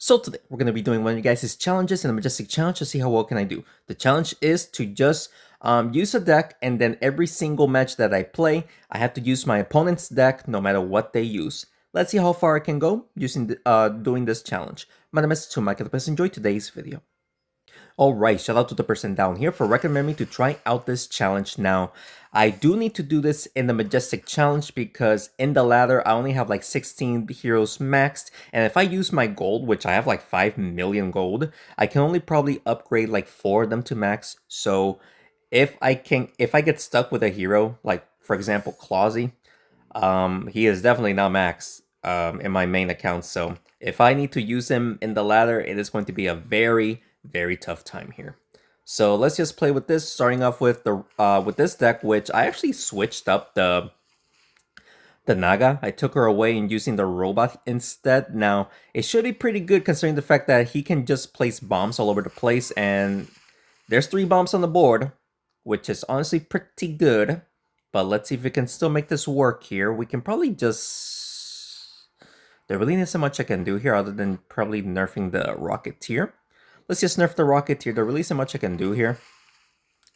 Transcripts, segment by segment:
So today we're going to be doing one of you guys' challenges in a Majestic challenge to see how well can I do. The challenge is to just use a deck, and then every single match that I play, I have to use my opponent's deck no matter what they use. Let's see how far I can go using doing this challenge. My name is Tumak, and please enjoy today's video. Alright, shout out to the person down here for recommending me to try out this challenge now. I do need to do this in the Majestic challenge because in the ladder I only have like 16 heroes maxed, and if I use my gold, which I have like 5 million gold, I can only probably upgrade like 4 of them to max. So if I get stuck with a hero, like for example Clausy, he is definitely not max in my main account, so if I need to use him in the ladder, it is going to be a very tough time here. So let's just play with this, starting off with the with this deck, which I actually switched up the Naga. I took her away and using the robot instead. Now, it should be pretty good considering the fact that he can just place bombs all over the place, and there's 3 bombs on the board, which is honestly pretty good. But let's see if we can still make this work here. We can probably just... There really isn't much I can do here other than probably nerfing the Rocketeer. Let's just nerf the Rocketeer. There really isn't much I can do here.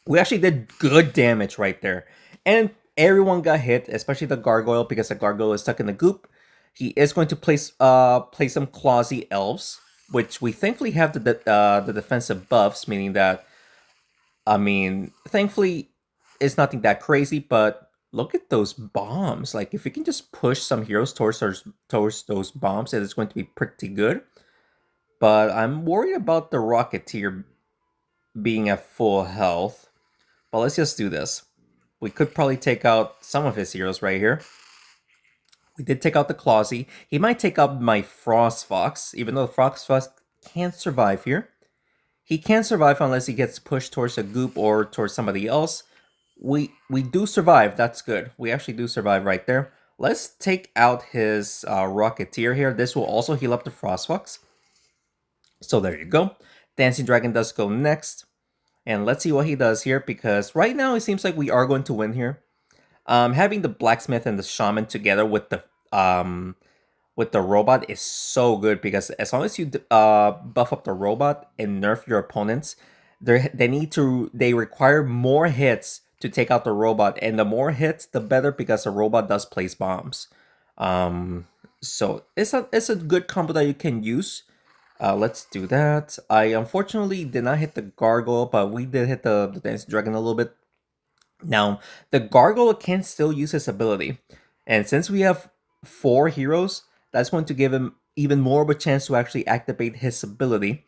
We actually did good damage right there. And everyone got hit, especially the Gargoyle, because the Gargoyle is stuck in the goop. He is going to place some Clausy Elves, which we thankfully have the defensive buffs, meaning that, I mean, thankfully, it's nothing that crazy, but look at those bombs. Like, if we can just push some heroes towards those bombs, it is going to be pretty good. But I'm worried about the Rocketeer being at full health. But let's just do this. We could probably take out some of his heroes right here. We did take out the Clausy. He might take out my Frost Fox, even though the Frost Fox can't survive here. He can't survive unless he gets pushed towards a goop or towards somebody else. We do survive. That's good. We actually do survive right there. Let's take out his Rocketeer here. This will also heal up the Frost Fox. So there you go. Dancing Dragon does go next. And let's see what he does here, because right now it seems like we are going to win here. Having the Blacksmith and the Shaman together with the robot is so good, because as long as you buff up the robot and nerf your opponents, they require more hits to take out the robot, and the more hits the better, because the robot does place bombs. So it's a good combo that you can use. Let's do that. I unfortunately did not hit the Gargoyle, but we did hit the Dancing Dragon a little bit. Now, the Gargoyle can still use his ability, and since we have 4 heroes, that's going to give him even more of a chance to actually activate his ability,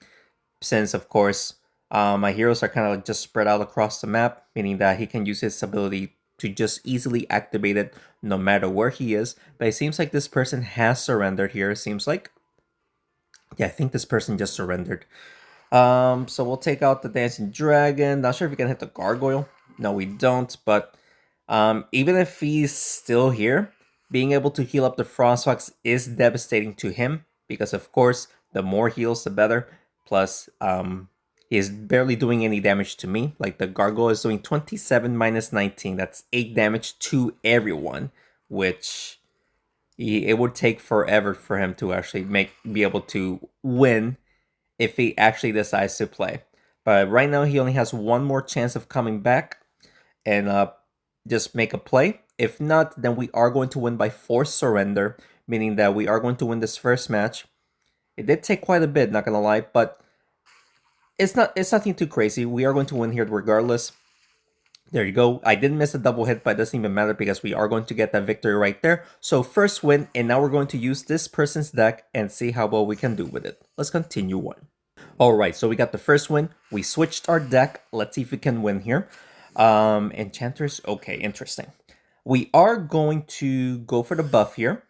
since, of course, my heroes are kind of just spread out across the map, meaning that he can use his ability to just easily activate it no matter where he is. But it seems like this person has surrendered here, it seems like. Yeah, I think this person just surrendered. So we'll take out the Dancing Dragon. Not sure if we can hit the Gargoyle. No, we don't. But even if he's still here, being able to heal up the Frostfox is devastating to him, because of course, the more heals, the better. Plus, he is barely doing any damage to me. Like, the Gargoyle is doing 27 minus 19. That's 8 damage to everyone, which... it would take forever for him to actually be able to win if he actually decides to play. But right now he only has one more chance of coming back and just make a play. If not, then we are going to win by forced surrender, meaning that we are going to win this first match. It did take quite a bit, not gonna lie, but it's nothing too crazy. We are going to win here regardless. There you go. I didn't miss a double hit, but it doesn't even matter because we are going to get that victory right there. So first win, and now we're going to use this person's deck and see how well we can do with it. Let's continue on. Alright, so we got the first win. We switched our deck. Let's see if we can win here. Enchanters, okay, interesting. We are going to go for the buff here.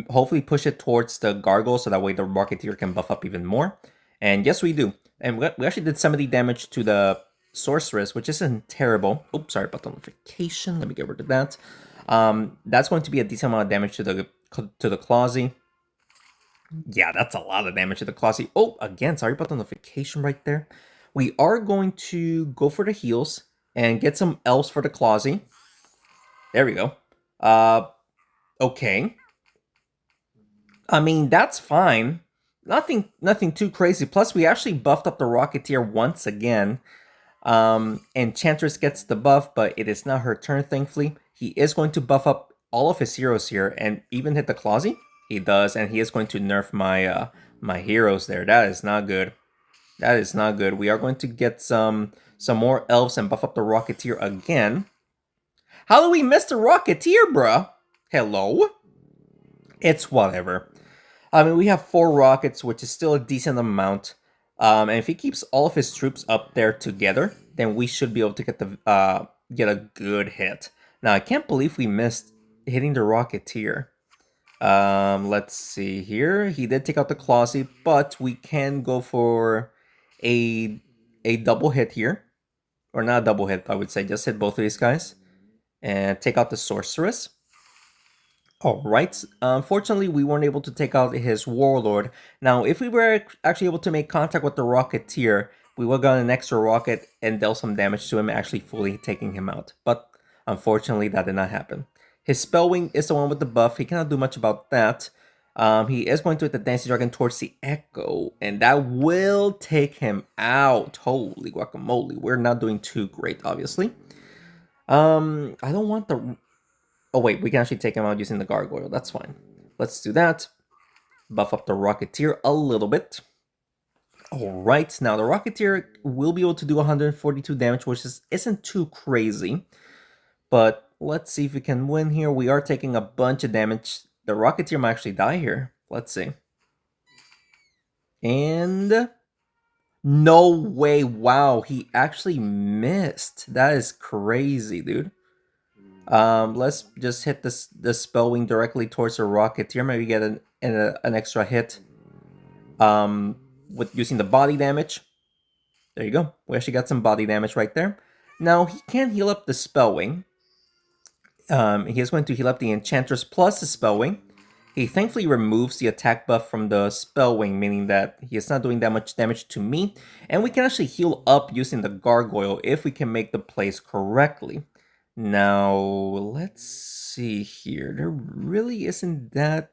Hopefully push it towards the Gargoyle so that way the Rocketeer can buff up even more. And yes, we do. And we actually did 70 damage to the Sorceress, which isn't terrible. Oops, sorry about the notification. Let me get rid of that. That's going to be a decent amount of damage to the Clausy. Yeah, that's a lot of damage to the Clausy. Oh, again, sorry about the notification right there. We are going to go for the heals and get some elves for the Clausy. There we go. Okay. I mean, that's fine. Nothing too crazy. Plus, we actually buffed up the Rocketeer once again. Enchantress gets the buff, but it is not her turn, thankfully. He is going to buff up all of his heroes here and even hit the Clausy. He does, and he is going to nerf my heroes there. That is not good. That is not good. We are going to get some more elves and buff up the Rocketeer again. How do we miss the Rocketeer, bruh? Hello? It's whatever. I mean, we have 4 rockets, which is still a decent amount. And if he keeps all of his troops up there together, then we should be able to get a good hit. Now, I can't believe we missed hitting the Rocketeer. Let's see here. He did take out the Clausy, but we can go for a a double hit here, or not a double hit. I would say just hit both of these guys and take out the Sorceress. All right. Unfortunately, we weren't able to take out his Warlord. Now, if we were actually able to make contact with the Rocketeer, we would have gotten an extra rocket and dealt some damage to him, actually fully taking him out. But unfortunately, that did not happen. His Spellwing is the one with the buff. He cannot do much about that. He is going to hit the Dancing Dragon towards the Echo, and that will take him out. Holy guacamole. We're not doing too great, obviously. I don't want the... Oh wait, we can actually take him out using the Gargoyle. That's fine. Let's do that. Buff up the Rocketeer a little bit. Alright, now the Rocketeer will be able to do 142 damage, which isn't too crazy. But let's see if we can win here. We are taking a bunch of damage. The Rocketeer might actually die here. Let's see. And... No way, wow, he actually missed. That is crazy, dude. Let's just hit the Spellwing directly towards the Rocketeer. Maybe get an extra hit with using the body damage. There you go. We actually got some body damage right there. Now, he can heal up the Spellwing. He is going to heal up the Enchantress plus the Spellwing. He thankfully removes the attack buff from the Spellwing, meaning that he is not doing that much damage to me. And we can actually heal up using the Gargoyle if we can make the plays correctly. Now, let's see here. There really isn't that...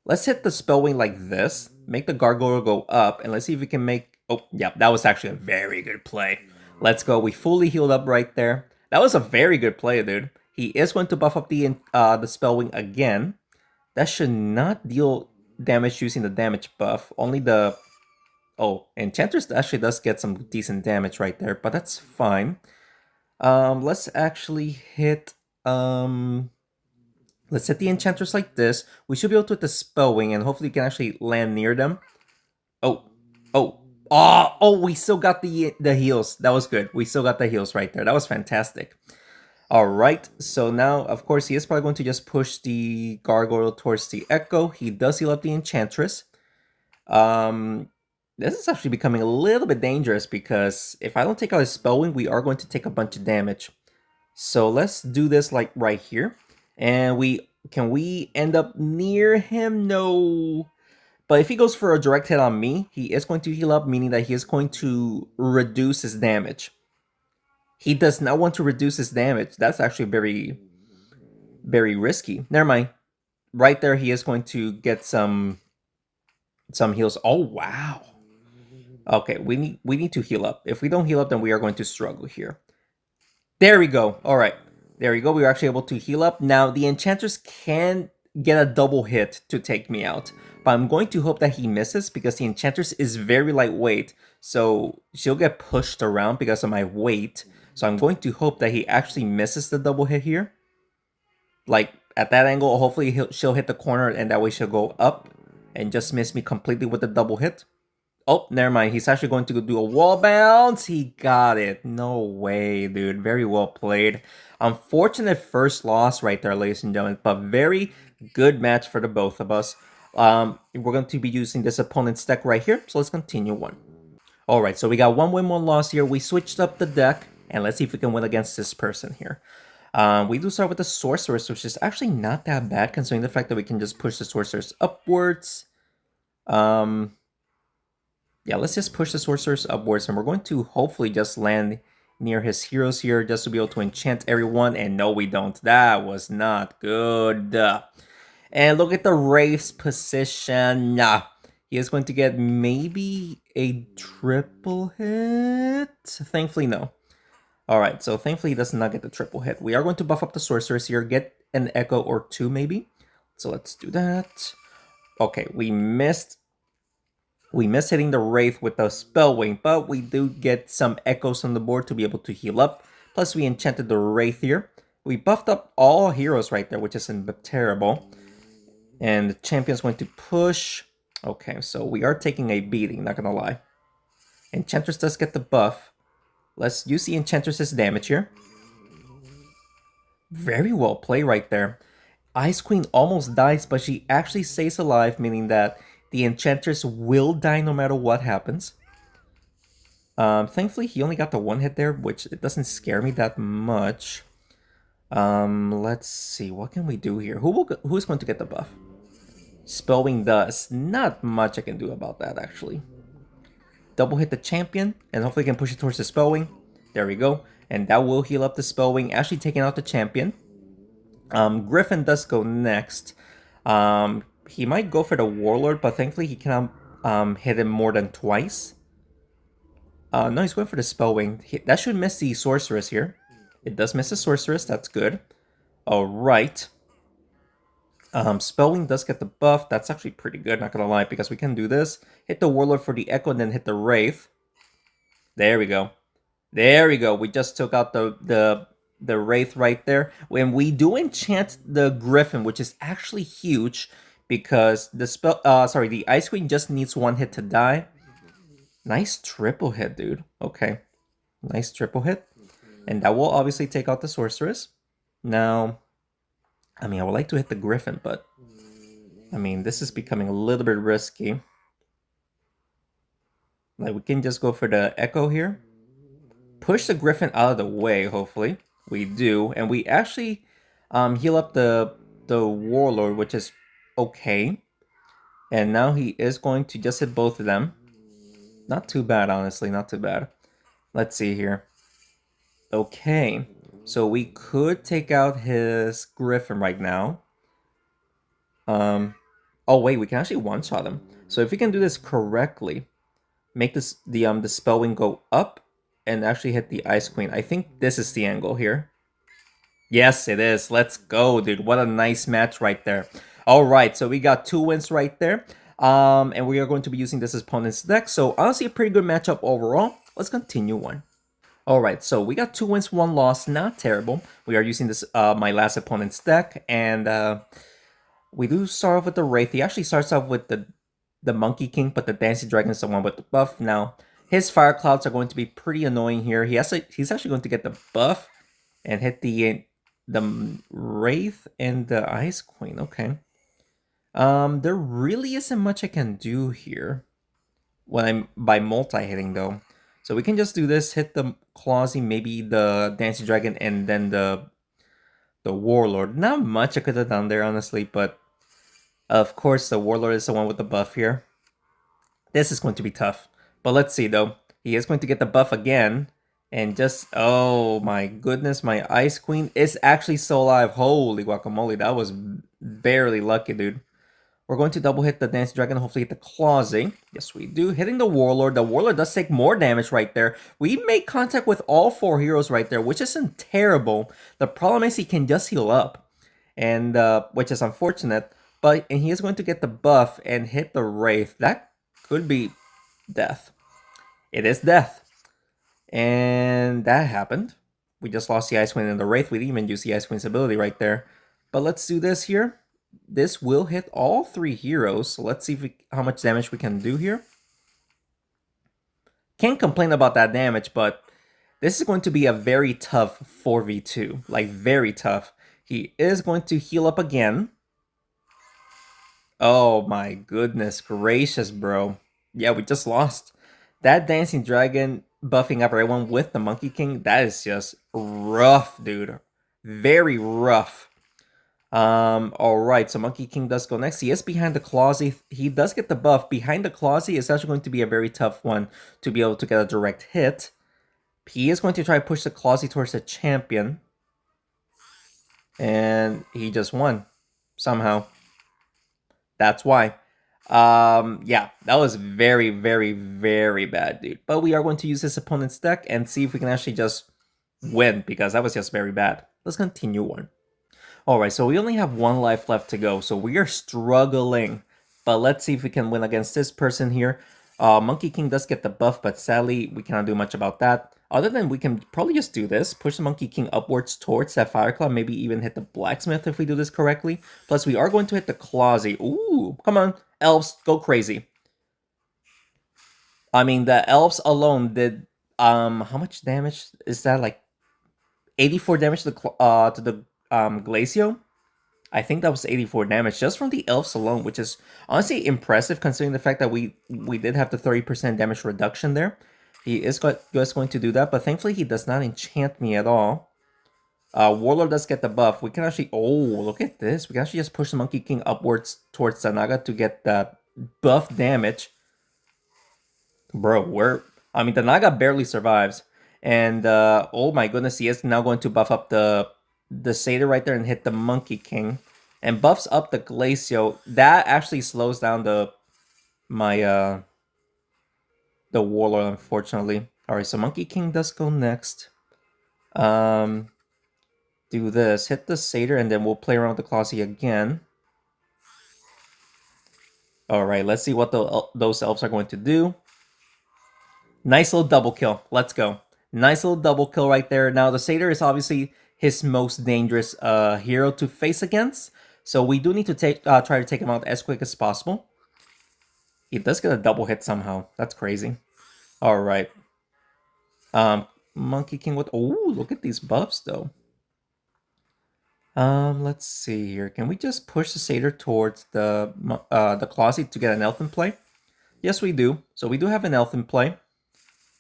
Let's hit the Spellwing like this, make the Gargoyle go up, and let's see if we can make... Oh, yeah, that was actually a very good play. Let's go. We fully healed up right there. That was a very good play, dude. He is going to buff up the Spellwing again. That should not deal damage using the damage buff. Only the... Oh, Enchantress actually does get some decent damage right there, but that's fine. Let's actually hit... Let's hit the Enchantress like this. We should be able to hit the Spellwing, and hopefully we can actually land near them. Oh, we still got the heals. That was good. We still got the heals right there. That was fantastic. All right, so now, of course, he is probably going to just push the Gargoyle towards the Echo. He does heal up the Enchantress. This is actually becoming a little bit dangerous because if I don't take out his Spellwing, we are going to take a bunch of damage. So let's do this like right here. And can we end up near him? No. But if he goes for a direct hit on me, he is going to heal up, meaning that he is going to reduce his damage. He does not want to reduce his damage. That's actually very, very risky. Never mind. Right there, he is going to get some heals. Oh, wow. Okay, we need to heal up. If we don't heal up, then we are going to struggle here. There we go. All right. There we go. We were actually able to heal up. Now, the Enchantress can get a double hit to take me out. But I'm going to hope that he misses because the Enchantress is very lightweight. So she'll get pushed around because of my weight. So I'm going to hope that he actually misses the double hit here. Like, at that angle, hopefully she'll hit the corner and that way she'll go up and just miss me completely with the double hit. Oh, never mind. He's actually going to do a wall bounce. He got it. No way, dude. Very well played. Unfortunate first loss right there, ladies and gentlemen, but very good match for the both of us. We're going to be using this opponent's deck right here, so let's continue on. All right, so we got 1 win, 1 loss here. We switched up the deck, and let's see if we can win against this person here. We do start with the Sorceress, which is actually not that bad, considering the fact that we can just push the Sorceress upwards. Yeah, let's just push the Sorceress upwards, and we're going to hopefully just land near his heroes here just to be able to enchant everyone, and no, we don't. That was not good. And look at the Wraith's position. Nah, He is going to get maybe a triple hit. Thankfully, no. Alright, so thankfully he does not get the triple hit. We are going to buff up the sorceress here, get an echo or two maybe. So let's do that. Okay, we missed hitting the Wraith with the Spellwing, but we do get some echoes on the board to be able to heal up. Plus we enchanted the Wraith here. We buffed up all heroes right there, which isn't terrible. And the champion's going to push. Okay, so we are taking a beating, not gonna lie. Enchantress does get the buff. Let's use the Enchantress's damage here. Very well played right there. Ice Queen almost dies, but she actually stays alive, meaning that the Enchantress will die no matter what happens. Thankfully, he only got the one hit there, which it doesn't scare me that much. Let's see, what can we do here? Who's going to get the buff? Spellwing does. Not much I can do about that, actually. Double hit the champion, and hopefully can push it towards the Spellwing. There we go. And that will heal up the Spellwing, actually taking out the champion. Griffin does go next. He might go for the Warlord, but thankfully he cannot hit him more than twice. No, he's going for the Spellwing. That should miss the Sorceress here. It does miss the Sorceress, that's good. Alright. Spellwing does get the buff. That's actually pretty good, not gonna lie, because we can do this. Hit the Warlord for the Echo and then hit the Wraith. There we go. There we go. We just took out the Wraith right there. When we do enchant the Griffin, which is actually huge, because the Ice Queen just needs one hit to die. Nice triple hit, dude. Okay. Nice triple hit. And that will obviously take out the Sorceress. Now, I mean, I would like to hit the Griffin, but I mean, this is becoming a little bit risky. Like, we can just go for the Echo here. Push the Griffin out of the way, hopefully. We do. And we actually heal up the Warlord, which is okay. And now he is going to just hit both of them. Not too bad, honestly. Not too bad. Let's see here. Okay. So we could take out his Griffin right now. Oh wait, we can actually one-shot him. So if we can do this correctly, make this the Spellwing go up and actually hit the Ice Queen. I think this is the angle here. Yes, it is. Let's go, dude. What a nice match right there. All right, so we got 2 wins right there. And we are going to be using this opponent's deck. So honestly, a pretty good matchup overall. Let's continue on. Alright, so we got 2 wins, 1 loss, not terrible. We are using this my last opponent's deck, and we do start off with the Wraith. He actually starts off with the Monkey King, but the Dancing Dragon is the one with the buff. Now, his Fire Clouds are going to be pretty annoying here. He's actually going to get the buff and hit the Wraith and the Ice Queen. Okay. There really isn't much I can do here when I'm by multi-hitting though. So we can just do this, hit the Clawsy, maybe the Dancing Dragon, and then the Warlord. Not much I could have done there, honestly, but of course the Warlord is the one with the buff here. This is going to be tough. But let's see, though. He is going to get the buff again. And just, oh my goodness, my Ice Queen is actually still alive. Holy guacamole, that was barely lucky, dude. We're going to double hit the Dancing Dragon, hopefully hit the Clawsy. Yes, we do. Hitting the Warlord. The Warlord does take more damage right there. We make contact with all 4 heroes right there, which isn't terrible. The problem is he can just heal up, and which is unfortunate. And he is going to get the buff and hit the Wraith. That could be death. It is death. And that happened. We just lost the Ice Queen and the Wraith. We didn't even use the Ice Queen's ability right there. But let's do this here. This will hit all 3 heroes. So let's see how much damage we can do here. Can't complain about that damage, but this is going to be a very tough 4v2. Like, very tough. He is going to heal up again. Oh my goodness gracious, bro. Yeah, we just lost. That Dancing Dragon buffing up everyone with the Monkey King, that is just rough, dude. Very rough. Alright, so Monkey King does go next. He is behind the Clawsy. He does get the buff. Behind the Clawsy is actually going to be a very tough one to be able to get a direct hit. He is going to try to push the Clawsy towards the champion. And he just won. Somehow. That's why. Yeah, that was very, very, very bad, dude. But we are going to use his opponent's deck and see if we can actually just win, because that was just very bad. Let's continue on. Alright, so we only have one life left to go, so we are struggling. But let's see if we can win against this person here. Monkey King does get the buff, but sadly, we cannot do much about that. Other than we can probably just do this, push the Monkey King upwards towards that Fire Claw, maybe even hit the Blacksmith if we do this correctly. Plus, we are going to hit the Clawsy. Ooh, come on, elves, go crazy. I mean, the elves alone did, how much damage is that? Like, 84 damage to the Glacio? I think that was 84 damage just from the elves alone, which is honestly impressive considering the fact that we did have the 30% damage reduction there. He is just going to do that, but thankfully he does not enchant me at all. Warlord does get the buff. We can actually... Oh, look at this. We can actually just push the Monkey King upwards towards Sanaga to get that buff damage. Bro, I mean, the Naga barely survives. And, oh my goodness, he is now going to buff up the Satyr right there and hit the Monkey King. And buffs up the Glacio. That actually slows down the Warlord, unfortunately. Alright, so Monkey King does go next. Do this. Hit the Satyr, and then we'll play around with the Clawsy again. Alright, let's see what those elves are going to do. Nice little double kill. Let's go. Nice little double kill right there. Now, the Satyr is obviously his most dangerous hero to face against. So we do need to try to take him out as quick as possible. He does get a double hit somehow. That's crazy. Alright. Monkey King with... Oh, look at these buffs, though. Let's see here. Can we just push the Satyr towards the Clawsy to get an elf in play? Yes, we do. So we do have an elf in play.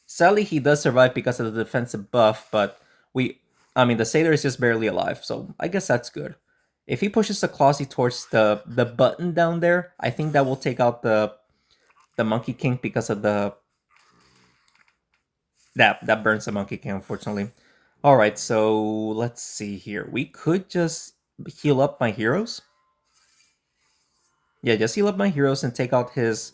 Sadly, he does survive because of the defensive buff, but I mean, the Satyr is just barely alive, so I guess that's good. If he pushes the Clawsy towards the button down there, I think that will take out the Monkey King because of that burns the Monkey King, unfortunately. All right, so let's see here. We could just heal up my heroes. Yeah, just heal up my heroes and take out his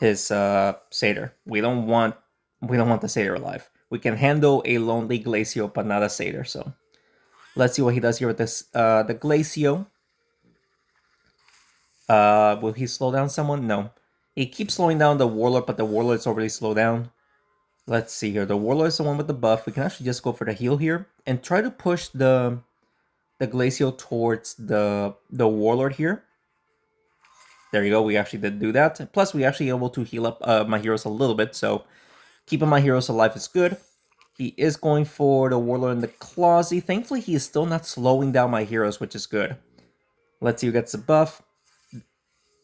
Satyr. We don't want the Satyr alive. We can handle a lonely Glacio, but not a Satyr. So let's see what he does here with this the Glacio. Will he slow down someone? No. He keeps slowing down the Warlord, but the Warlord's already slowed down. Let's see here. The Warlord is the one with the buff. We can actually just go for the heal here and try to push the Glacio towards the Warlord here. There you go. We actually did do that. Plus, we actually able to heal up my heroes a little bit. So keeping my heroes alive is good. He is going for the Warlord and the Clawsy. Thankfully, he is still not slowing down my heroes, which is good. Let's see who gets the buff.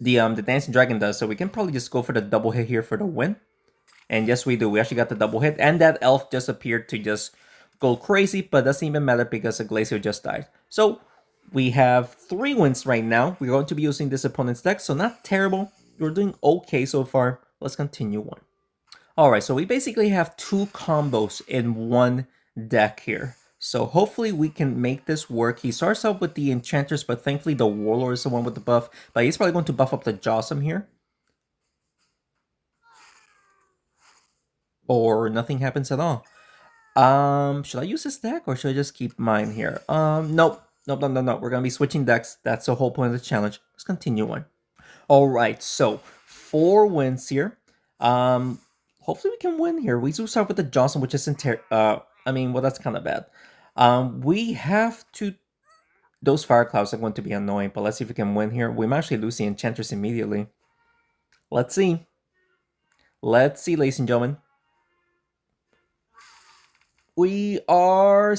The Dancing Dragon does, so we can probably just go for the double hit here for the win. And yes, we do. We actually got the double hit. And that elf just appeared to just go crazy, but doesn't even matter because the Glacier just died. So we have 3 wins right now. We're going to be using this opponent's deck, so not terrible. We're doing okay so far. Let's continue on. Alright, so we basically have 2 combos in one deck here. So hopefully we can make this work. He starts out with the Enchanters, but thankfully the Warlord is the one with the buff. But he's probably going to buff up the Jawsome here. Or nothing happens at all. Should I use this deck or should I just keep mine here? Nope. Nope, no, no, no. We're gonna be switching decks. That's the whole point of the challenge. Let's continue on. Alright, so 4 wins here. Hopefully we can win here. We do start with the Johnson, which isn't I mean, well, that's kind of bad. We have to... Those Fire Clouds are going to be annoying, but let's see if we can win here. We might actually lose the Enchantress immediately. Let's see. Let's see, ladies and gentlemen. We are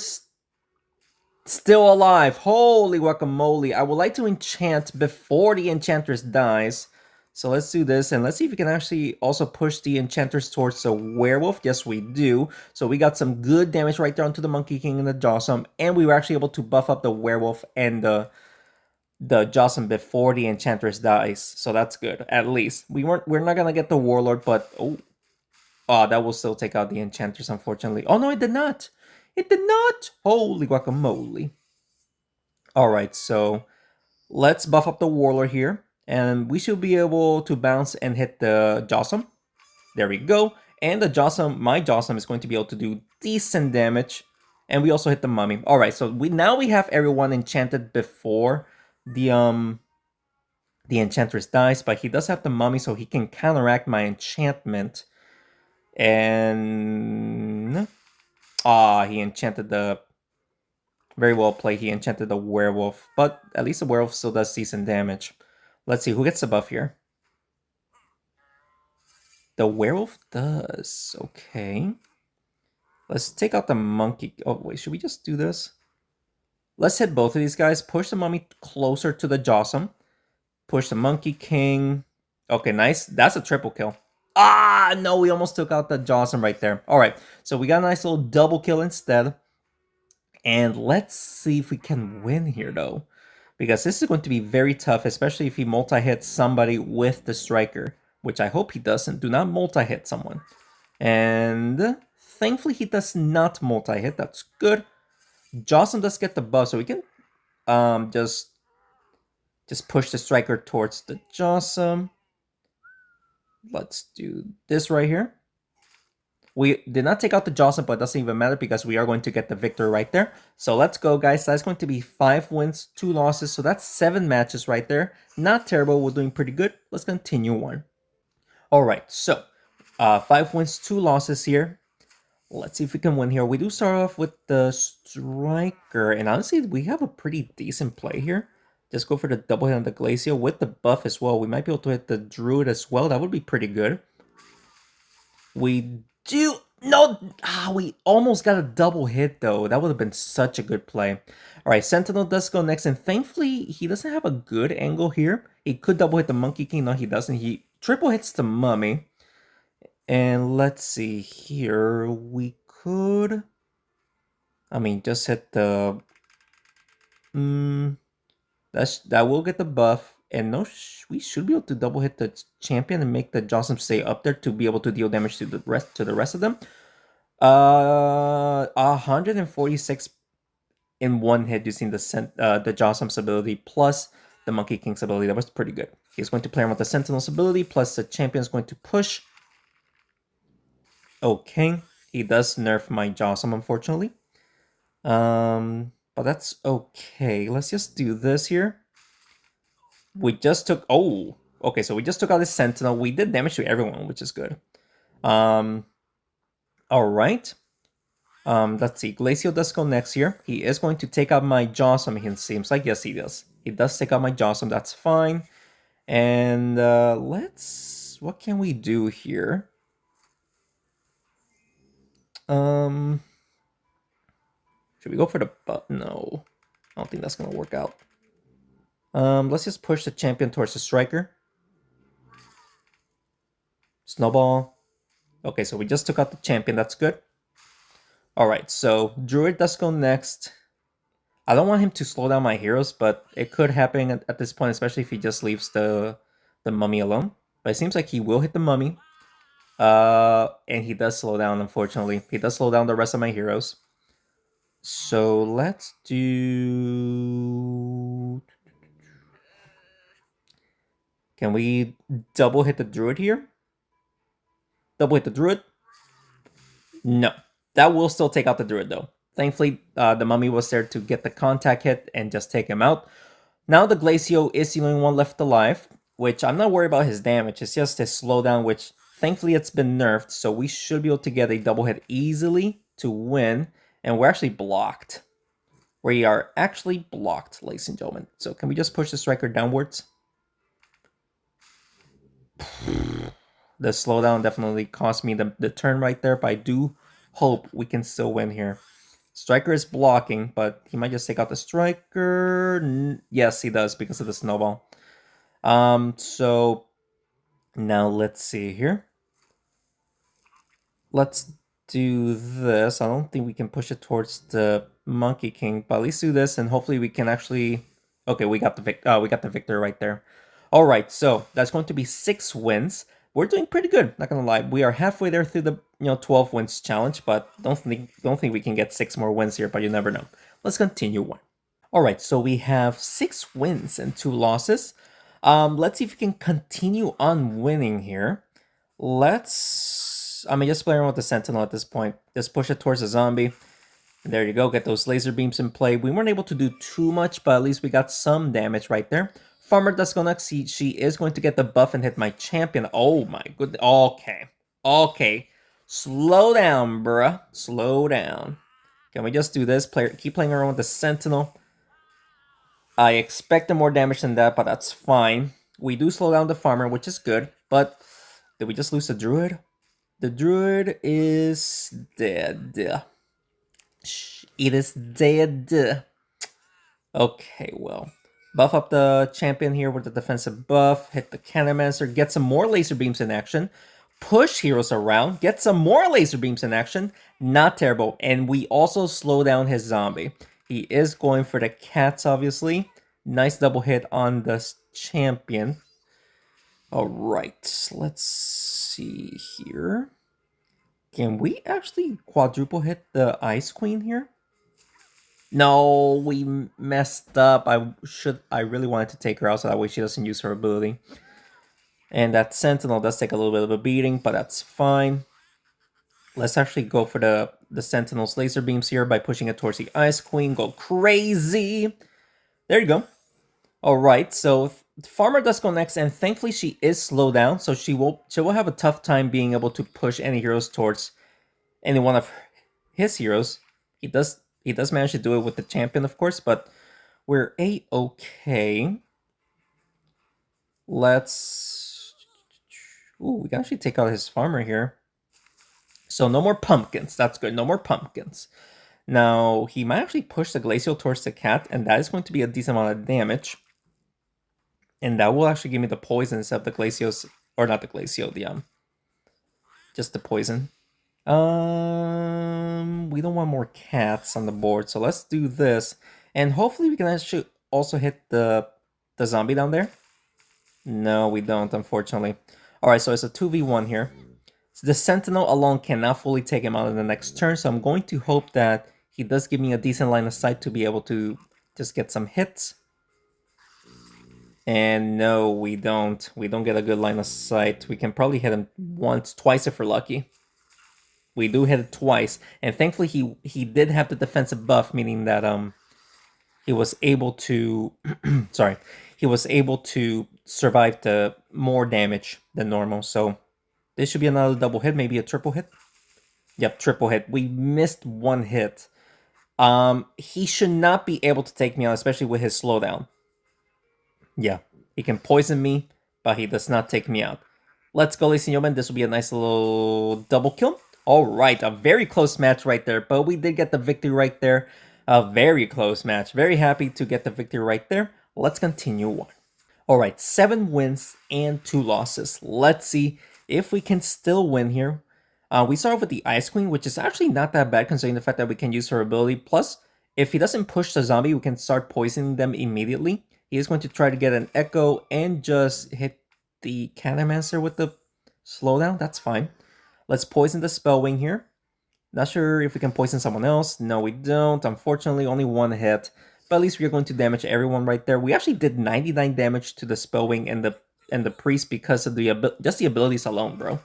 still alive. Holy guacamole. I would like to enchant before the Enchantress dies. So let's do this, and let's see if we can actually also push the Enchanters towards the Werewolf. Yes, we do. So we got some good damage right there onto the Monkey King and the Jawsome, and we were actually able to buff up the Werewolf and the Jawsome before the Enchantress dies. So that's good, at least. We're not gonna get the Warlord, but that will still take out the Enchanters, unfortunately. Oh no, it did not. It did not. Holy guacamole. All right, so let's buff up the Warlord here. and we should be able to bounce and hit the Jawsome. There we go. And the Jawsome, my Jawsome is going to be able to do decent damage. And we also hit the Mummy. Alright, so now we have everyone enchanted before the Enchantress dies, but he does have the Mummy, so he can counteract my enchantment. And he enchanted the very well played. He enchanted the werewolf, but at least the werewolf still does decent damage. Let's see who gets the buff here. The werewolf does. Okay. Let's take out the monkey. Oh, wait, should we just do this? Let's hit both of these guys. Push the mummy closer to the Jawsome. Push the Monkey King. Okay, nice. That's a triple kill. Ah, no, we almost took out the Jawsome right there. All right, so we got a nice little double kill instead. And let's see if we can win here, though. Because this is going to be very tough, especially if he multi-hits somebody with the Striker. Which I hope he doesn't. Do not multi-hit someone. And thankfully he does not multi-hit. That's good. Jawsome does get the buff, so we can just push the Striker towards the Jawsome. Let's do this right here. We did not take out the Jawsome, but it doesn't even matter because we are going to get the victor right there. So let's go, guys. That's going to be 5 wins, 2 losses. So that's 7 matches right there. Not terrible. We're doing pretty good. Let's continue on. All right, so 5 wins, 2 losses here. Let's see if we can win here. We do start off with the Striker, and honestly, we have a pretty decent play here. Just go for the double hit on the Glacio with the buff as well. We might be able to hit the Druid as well. That would be pretty good. We do... No! We almost got a double hit, though. That would have been such a good play. All right, Sentinel does go next, and thankfully, he doesn't have a good angle here. He could double hit the Monkey King. No, he doesn't. He triple hits the Mummy. And let's see here. We could... I mean, just hit the... that will get the buff. And no, we should be able to double hit the champion and make the Jawsome stay up there to be able to deal damage to the rest of them. 146 in one hit using the Jawsome's ability plus the Monkey King's ability. That was pretty good. He's going to play around with the Sentinel's ability plus the champion is going to push. Okay, he does nerf my Jawsome, unfortunately. But that's okay. Let's just do this here. We just took... Oh, okay, so we just took out this Sentinel. We did damage to everyone, which is good. All right. Let's see. Glacio does go next here. He is going to take out my Jawsome, it seems like. Yes, he does. He does take out my Jawsome. That's fine. And let's... What can we do here? Should we go for the... No. I don't think that's going to work out. Let's just push the champion towards the Striker. Snowball. Okay, so we just took out the champion. That's good. Alright, so Druid does go next. I don't want him to slow down my heroes, but it could happen at this point, especially if he just leaves the Mummy alone. But it seems like he will hit the Mummy. And he does slow down, unfortunately. He does slow down the rest of my heroes. So let's do... Can we double hit the Druid here? Double hit the Druid? No. That will still take out the Druid, though. Thankfully, the Mummy was there to get the contact hit and just take him out. Now the Glacio is the only one left alive, which I'm not worried about his damage. It's just his slowdown, which thankfully it's been nerfed, so we should be able to get a double hit easily to win. And we're actually blocked. We are actually blocked, ladies and gentlemen. So can we just push the Striker downwards? The slowdown definitely cost me the turn right there, but I do hope we can still win here. Striker is blocking, but he might just take out the Striker. Yes, he does because of the snowball. So now let's see here. Let's do this. I don't think we can push it towards the Monkey King, but at least do this, and hopefully we can actually... Okay, we got the victor right there. All right, so that's going to be 6 wins. We're doing pretty good, not gonna lie. We are halfway there through the 12 wins challenge, but don't think we can get 6 more wins here, but you never know. Let's continue on. All right, so we have 6 wins and 2 losses. Let's see if we can continue on winning here. I mean, just play around with the Sentinel at this point. Just push it towards the zombie. There you go, get those laser beams in play. We weren't able to do too much, but at least we got some damage right there. Farmer does go next. She is going to get the buff and hit my champion. Oh my good. Okay. Okay. Slow down, bruh. Slow down. Can we just do this? Keep playing around with the Sentinel. I expected more damage than that, but that's fine. We do slow down the farmer, which is good, but did we just lose the druid? The druid is dead. It is dead. Okay, well. Buff up the champion here with the defensive buff. Hit the Cannonmancer. Get some more laser beams in action. Push heroes around. Get some more laser beams in action. Not terrible. And we also slow down his zombie. He is going for the cats, obviously. Nice double hit on the champion. Alright, let's see here. Can we actually quadruple hit the Ice Queen here? No, we messed up. I really wanted to take her out so that way she doesn't use her ability. And that Sentinel does take a little bit of a beating, but that's fine. Let's actually go for the Sentinel's laser beams here by pushing it towards the Ice Queen. Go crazy. There you go. Alright, so Farmer does go next, and thankfully she is slowed down, so she will have a tough time being able to push any heroes towards any one of his heroes. He does manage to do it with the champion, of course, but we're a-okay. Let's... Ooh, we can actually take out his farmer here. So no more pumpkins. That's good. No more pumpkins. Now, he might actually push the Glacial towards the cat, and that is going to be a decent amount of damage. And that will actually give me the poison instead of the Glacios... Or not the Glacio, just the poison. We don't want more cats on the board, so let's do this. And hopefully we can actually also hit the zombie down there. No, we don't, unfortunately. Alright, so it's a 2v1 here. So the Sentinel alone cannot fully take him out in the next turn, so I'm going to hope that he does give me a decent line of sight to be able to just get some hits. And no, we don't. We don't get a good line of sight. We can probably hit him once, twice if we're lucky. We do hit it twice, and thankfully he did have the defensive buff, meaning that he was able to sorry, he was able to survive the more damage than normal. So this should be another double hit, maybe a triple hit. Yep, triple hit. We missed one hit. He should not be able to take me out, especially with his slowdown. Yeah, he can poison me, but he does not take me out. Let's go, ladies and gentlemen. This will be a nice little double kill. All right, a very close match right there, but we did get the victory right there. A very close match. Very happy to get the victory right there. Let's continue on. All right, 7 wins and 2 losses. Let's see if we can still win here. We start off with the Ice Queen, which is actually not that bad considering the fact that we can use her ability. Plus, if he doesn't push the zombie, we can start poisoning them immediately. He is going to try to get an Echo and just hit the Cannonmancer with the slowdown. That's fine. Let's poison the Spellwing here. Not sure if we can poison someone else. No, we don't. Unfortunately, only one hit. But at least we're going to damage everyone right there. We actually did 99 damage to the Spellwing and the Priest because of just the abilities alone, bro.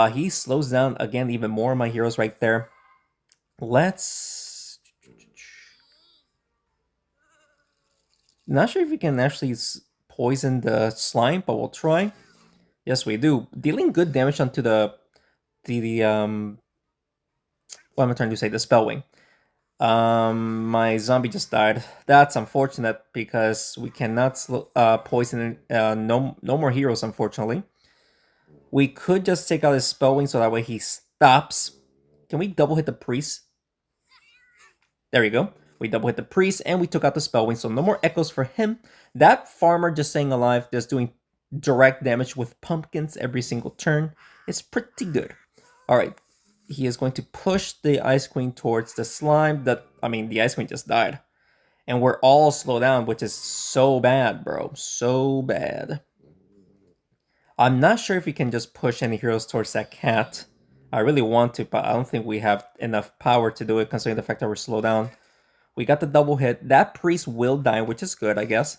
He slows down again even more of my heroes right there. Let's... Not sure if we can actually poison the slime, but we'll try. Yes, we do. Dealing good damage onto what am I trying to say? The Spellwing. My zombie just died. That's unfortunate because we cannot poison no more heroes, unfortunately. We could just take out his Spellwing so that way he stops. Can we double hit the priest? There we go. We double hit the priest and we took out the Spellwing, so no more echoes for him. That farmer just staying alive, just doing direct damage with pumpkins every single turn. It's pretty good. Alright. He is going to push the Ice Queen towards the slime. The Ice Queen just died. And we're all slowed down, which is so bad, bro. So bad. I'm not sure if we can just push any heroes towards that cat. I really want to, but I don't think we have enough power to do it, considering the fact that we're slowed down. We got the double hit. That priest will die, which is good, I guess.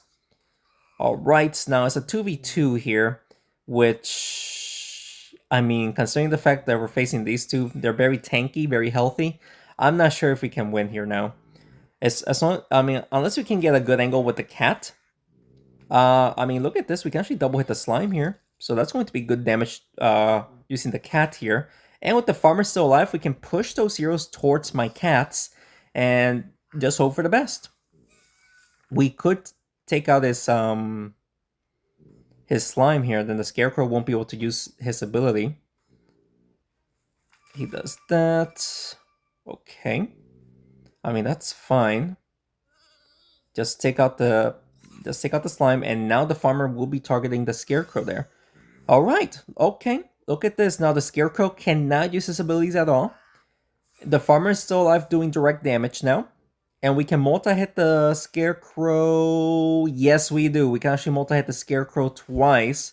All right, now it's a 2v2 here, which, I mean, considering the fact that we're facing these two, they're very tanky, very healthy. I'm not sure if we can win here now. As long, I mean, unless we can get a good angle with the cat. I mean, look at this. We can actually double hit the slime here. So that's going to be good damage using the cat here. And with the farmer still alive, we can push those heroes towards my cats and just hope for the best. We could take out his slime here, then the scarecrow won't be able to use his ability. He does that. Okay. I mean, that's fine. Just take out the slime, and now the farmer will be targeting the scarecrow there. All right. Okay. Look at this. Now the scarecrow cannot use his abilities at all. The farmer is still alive, doing direct damage now. And we can multi-hit the scarecrow. Yes, we do. We can actually multi-hit the scarecrow twice.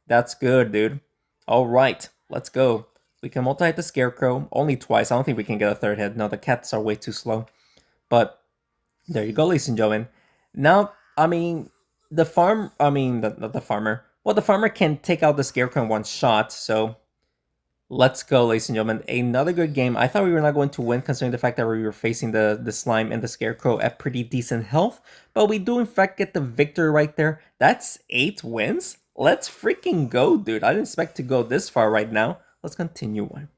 That's good, dude. All right. Let's go. We can multi-hit the scarecrow only twice. I don't think we can get a third hit. No, the cats are way too slow. But there you go, ladies and gentlemen. Now, I mean, not the farmer. Well, the farmer can take out the scarecrow in one shot, so let's go, ladies and gentlemen. Another good game. I thought we were not going to win considering the fact that we were facing the slime and the scarecrow at pretty decent health, but we do in fact get the victory right there. That's 8 wins? Let's freaking go, dude. I didn't expect to go this far right now. Let's continue on.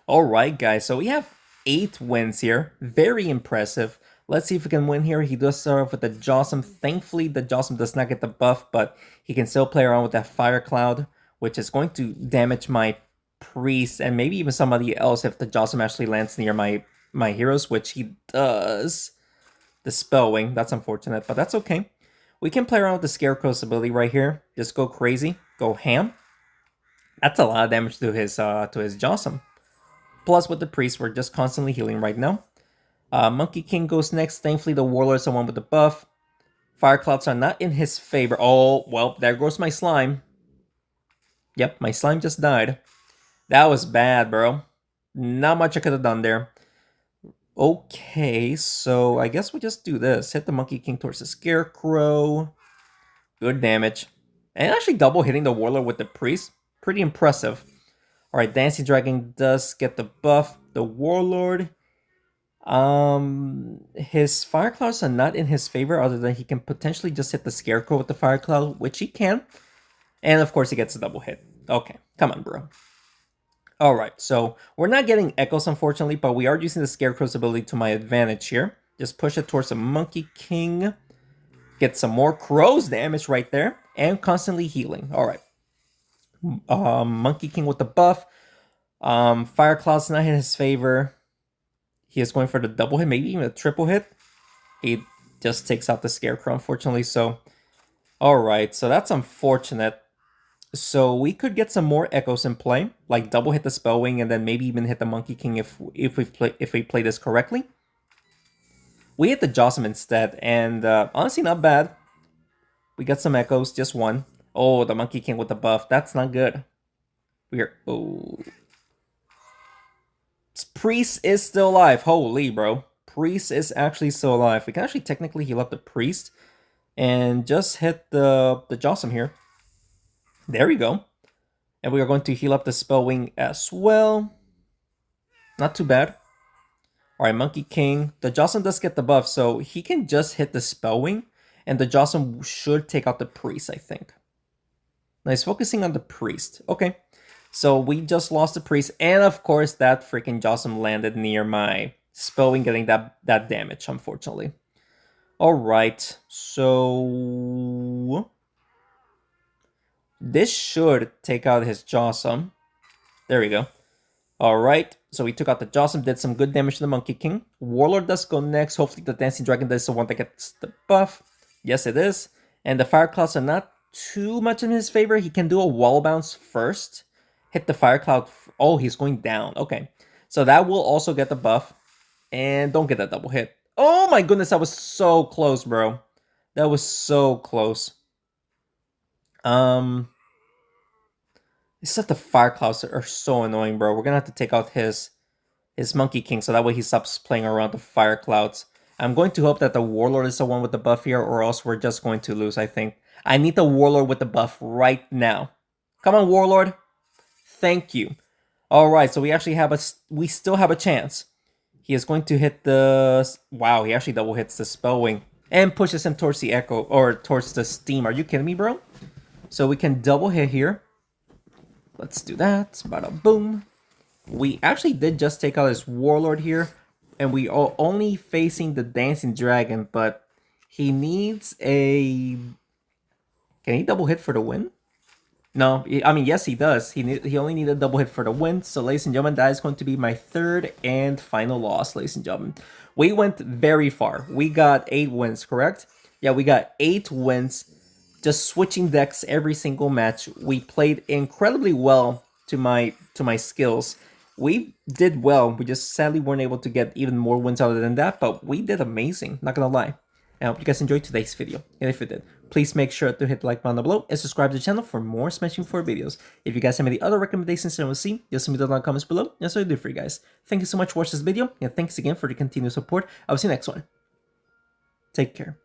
Alright, guys, so we have 8 wins here. Very impressive. Let's see if we can win here. He does start off with the Jawsome. Thankfully, the Jawsome does not get the buff, but he can still play around with that Fire Cloud, which is going to damage my Priest and maybe even somebody else if the Jawsome actually lands near my heroes, which he does. The Spell Wing, that's unfortunate, but that's okay. We can play around with the Scarecrow's ability right here. Just go crazy, go ham. That's a lot of damage to his Jawsome. Plus, with the Priest, we're just constantly healing right now. Monkey King goes next. Thankfully, the Warlord's the one with the buff. Fire Clouds are not in his favor. Oh, well, there goes my slime. Yep, my slime just died. That was bad, bro. Not much I could have done there. Okay, so I guess we just do this. Hit the Monkey King towards the Scarecrow. Good damage. And actually double hitting the Warlord with the Priest. Pretty impressive. Alright, Dancing Dragon does get the buff. The Warlord, his Fire Clouds are not in his favor other than he can potentially just hit the Scarecrow with the Fire Cloud, which he can. And of course he gets a double hit. Okay, come on, bro. Alright, so we're not getting Echoes unfortunately, but we are using the Scarecrow's ability to my advantage here. Just push it towards the Monkey King. Get some more Crow's damage right there. And constantly healing. Alright. Monkey King with the buff. Fire Cloud's not in his favor. He is going for the double hit, maybe even a triple hit. He just takes out the Scarecrow, unfortunately. So, alright, so that's unfortunate. So we could get some more Echoes in play, like double hit the Spell Wing and then maybe even hit the Monkey King if we play this correctly. We hit the Jawsome instead, and honestly not bad. We got some Echoes, just one. Oh, the Monkey King with the buff. That's not good. Oh. Priest is still alive. Holy, bro. Priest is actually still alive. We can actually technically heal up the Priest and just hit the Jawsome here. There we go. And we are going to heal up the Spell Wing as well. Not too bad. Alright, Monkey King. The Jawsome does get the buff, so he can just hit the Spell Wing, and the Jawsome should take out the Priest, I think. Now he's focusing on the Priest. Okay. So we just lost the Priest, and of course that freaking Jawsome landed near my Spell Wing, getting that damage, unfortunately. Alright, so this should take out his Jawsome. There we go. Alright, so we took out the Jawsome, did some good damage to the Monkey King. Warlord does go next. Hopefully the Dancing Dragon is the one that gets the buff. Yes, it is. And the Fire Clouds are not too much in his favor. He can do a wall bounce first. Hit the Fire Cloud. Oh, he's going down. Okay. So that will also get the buff. And don't get that double hit. Oh my goodness, that was so close, bro. That was so close. It's just the Fire Clouds are so annoying, bro. We're gonna have to take out his Monkey King so that way he stops playing around the Fire Clouds. I'm going to hope that the Warlord is the one with the buff here, or else we're just going to lose, I think. I need the Warlord with the buff right now. Come on, Warlord. Thank you. All right, so we actually have we still have a chance. He is going to hit the... Wow, he actually double hits the Spell Wing and pushes him towards the Echo, or towards the Steam. Are you kidding me, bro? So we can double hit here. Let's do that. Bada boom. We actually did just take out his Warlord here, and we are only facing the Dancing Dragon, but he needs a... Can he double hit for the win? No, I mean, yes, he does. He only needed a double hit for the win. So, ladies and gentlemen, that is going to be my third and final loss, ladies and gentlemen. We went very far. We got 8 wins, correct? Yeah, we got 8 wins. Just switching decks every single match. We played incredibly well to my skills. We did well. We just sadly weren't able to get even more wins other than that, but we did amazing, not gonna lie. I hope you guys enjoyed today's video, and if you did, please make sure to hit the like button down below and subscribe to the channel for more Smashing 4 videos. If you guys have any other recommendations that you want to see, just leave me down in the comments below, and that's what I do for you guys. Thank you so much for watching this video, and thanks again for the continued support. I'll see you next one. Take care.